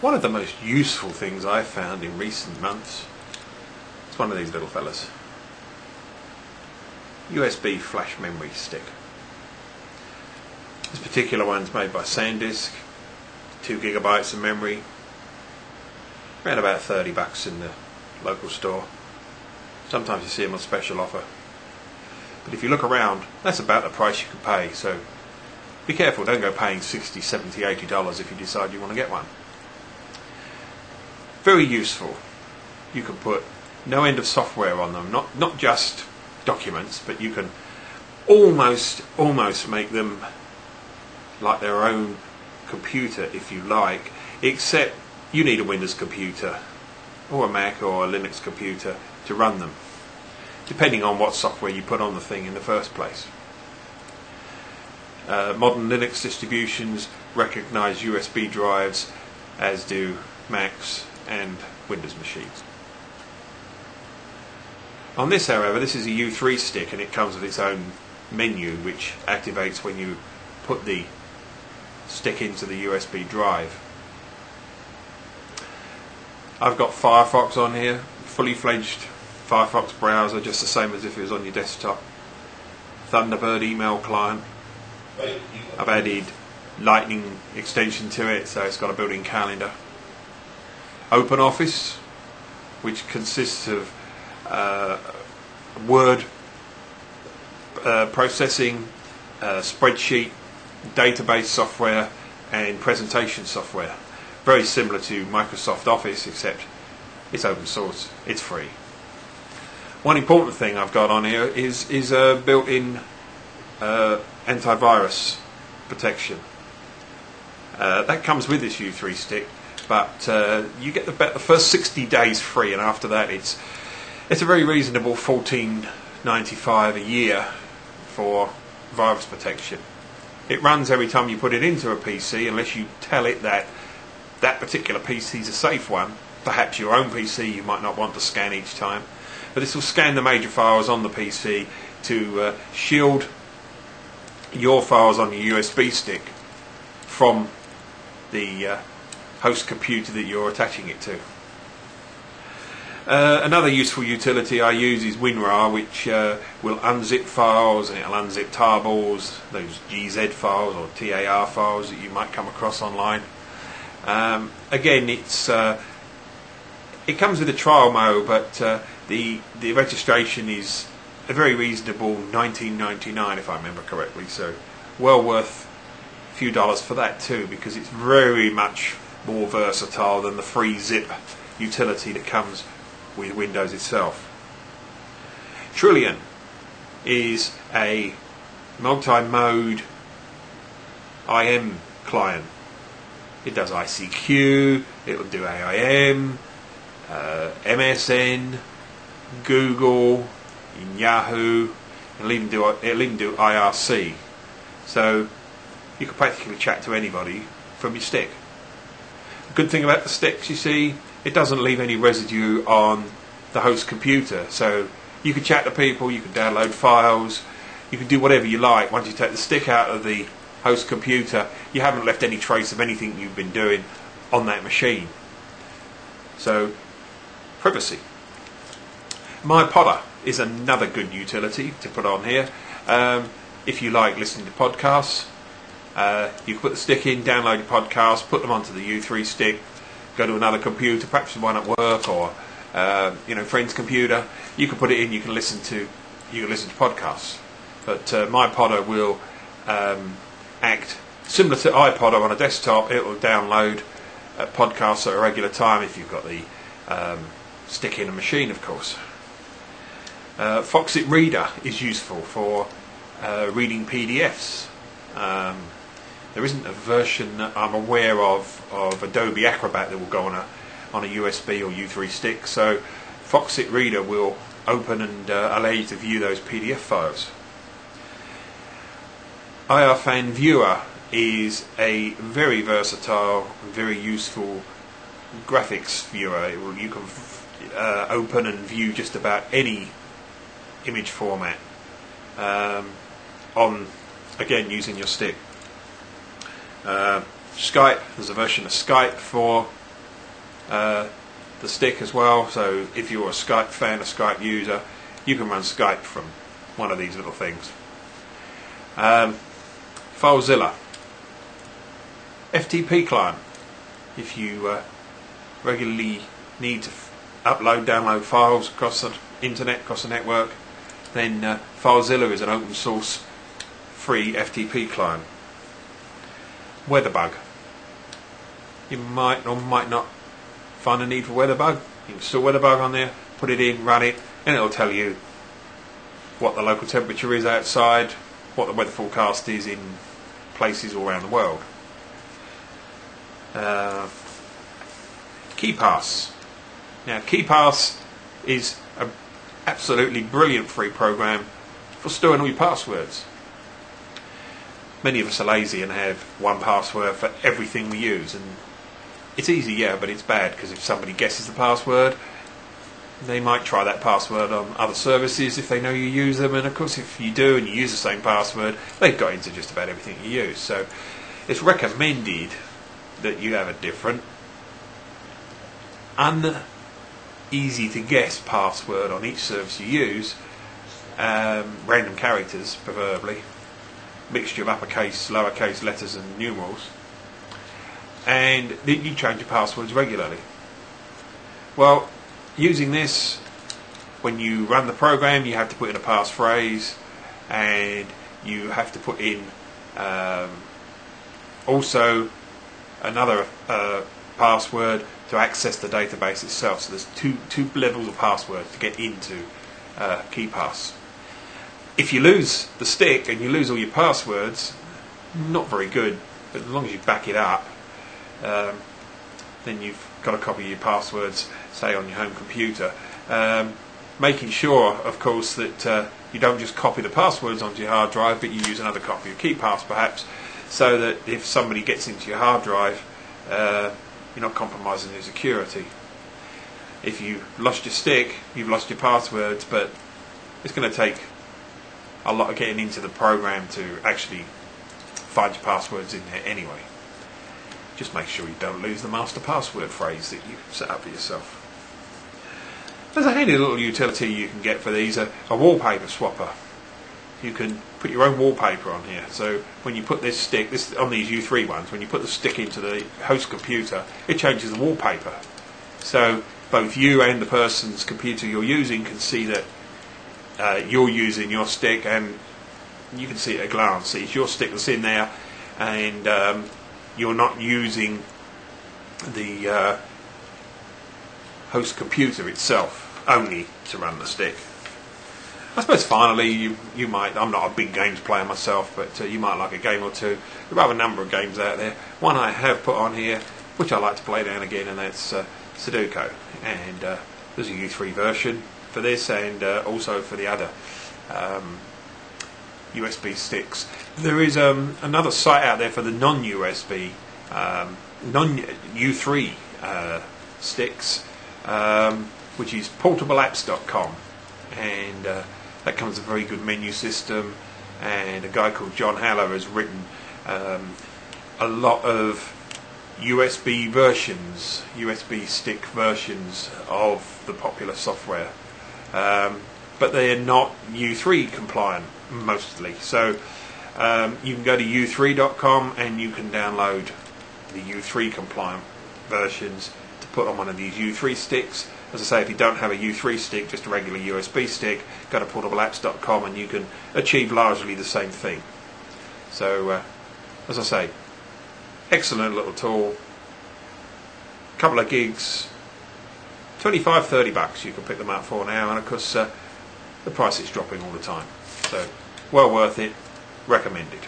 One of the most useful things I've found in recent months is one of these little fellas. USB flash memory stick. This particular one's made by SanDisk, 2 gigabytes of memory, around about $30 in the local store. Sometimes you see them on special offer. But if you look around, that's about the price you can pay, so be careful, don't go paying $60, $70, $80 if you decide you want to get one. Very useful. You can put no end of software on them, not just documents, but you can almost make them like their own computer if you like, except you need a Windows computer or a Mac or a Linux computer to run them, depending on what software you put on the thing in the first place. Modern Linux distributions recognise USB drives, as do Macs and Windows machines. On this, however, this is a U3 stick, and it comes with its own menu which activates when you put the stick into the USB drive. I've got Firefox on here, fully fledged Firefox browser, just the same as if it was on your desktop. Thunderbird email client. I've added Lightning extension to it, so it's got a built-in calendar. OpenOffice, which consists of Word processing, spreadsheet, database software and presentation software. Very similar to Microsoft Office, except it's open source, it's free. One important thing I've got on here is built-in antivirus protection. That comes with this U3 stick, but you get the first 60 days free, and after that it's a very reasonable $14.95 a year for virus protection. It runs every time you put it into a PC, unless you tell it that that particular PC is a safe one. Perhaps your own PC you might not want to scan each time, but this will scan the major files on the PC to shield your files on your USB stick from the host computer that you're attaching it to. Another useful utility I use is WinRAR, which will unzip files, and it'll unzip tarballs, those GZ files or TAR files that you might come across online. Again, it comes with a trial mode, but the registration is a very reasonable $19.99 if I remember correctly, so well worth a few dollars for that too, because it's very much more versatile than the free zip utility that comes with Windows itself. Trillian is a multi-mode IM client. It does ICQ, it will do AIM, MSN, Google, Yahoo, it'll even do IRC. So you can practically chat to anybody from your stick. The good thing about the sticks, you see, it doesn't leave any residue on the host computer, so you can chat to people, you can download files, you can do whatever you like. Once you take the stick out of the host computer, you haven't left any trace of anything you've been doing on that machine. So, privacy. MyPodder is another good utility to put on here. If you like listening to podcasts, you can put the stick in, download your podcasts, put them onto the U3 stick, go to another computer, perhaps one at work or friend's computer. You can put it in. You can listen to podcasts. But MyPodder will act similar to iPodder on a desktop. It will download podcasts at a regular time if you've got the stick in a machine, of course. Foxit Reader is useful for reading PDFs. There isn't a version that I'm aware of Adobe Acrobat that will go on a USB or U3 stick, so Foxit Reader will open and allow you to view those PDF files. IRFan Viewer is a very versatile, very useful graphics viewer. You can open and view just about any image format again using your stick. Skype, there's a version of Skype for the stick as well. So if you're a Skype fan, a Skype user, you can run Skype from one of these little things. FileZilla, FTP client. If you regularly need to upload, download files across the internet, across the network, then FileZilla is an open source free FTP client. WeatherBug. You might or might not find a need for WeatherBug. You can install WeatherBug on there, put it in, run it, and it'll tell you what the local temperature is outside, what the weather forecast is in places all around the world. KeePass. Now, KeePass is an absolutely brilliant free program for storing all your passwords. Many of us are lazy and have one password for everything we use, and it's easy, yeah, but it's bad, because if somebody guesses the password, they might try that password on other services if they know you use them, and of course if you do and you use the same password, they've got into just about everything you use. So it's recommended that you have a different, easy to guess password on each service you use, random characters preferably, mixture of uppercase, lowercase letters and numerals, and that you change your passwords regularly. Well, using this, when you run the program, you have to put in a passphrase, and you have to put in also another password to access the database itself. So there's two levels of password to get into KeePass. If you lose the stick and you lose all your passwords, not very good, but as long as you back it up, then you've got a copy of your passwords, say on your home computer. Making sure, of course, that you don't just copy the passwords onto your hard drive, but you use another copy of KeePass perhaps, so that if somebody gets into your hard drive, you're not compromising your security. If you lost your stick, you've lost your passwords, but it's going to take a lot of getting into the program to actually find your passwords in there anyway. Just make sure you don't lose the master password phrase that you set up for yourself. There's a handy little utility you can get for these, a wallpaper swapper. You can put your own wallpaper on here. So when you put this stick, on these U3 ones, when you put the stick into the host computer, it changes the wallpaper. So both you and the person's computer you're using can see that you're using your stick, and you can see at a glance. It's your stick that's in there, and you're not using the host computer itself only to run the stick. I suppose finally you might, I'm not a big games player myself, but you might like a game or two. There are a number of games out there. One I have put on here, which I like to play now and again, and that's Sudoku. And there's a U3 version for this, and also for the other USB sticks. There is another site out there for the non-USB, non-U3 sticks, which is portableapps.com, and that comes with a very good menu system, and a guy called John Haller has written a lot of USB versions, USB stick versions of the popular software, but they are not U3 compliant mostly. So you can go to u3.com and you can download the U3 compliant versions to put on one of these U3 sticks. As I say, if you don't have a U3 stick, just a regular USB stick, go to portableapps.com and you can achieve largely the same thing. So as I say, excellent little tool, couple of gigs, 25-30 bucks you can pick them up for now, and of course the price is dropping all the time, so well worth it, recommended.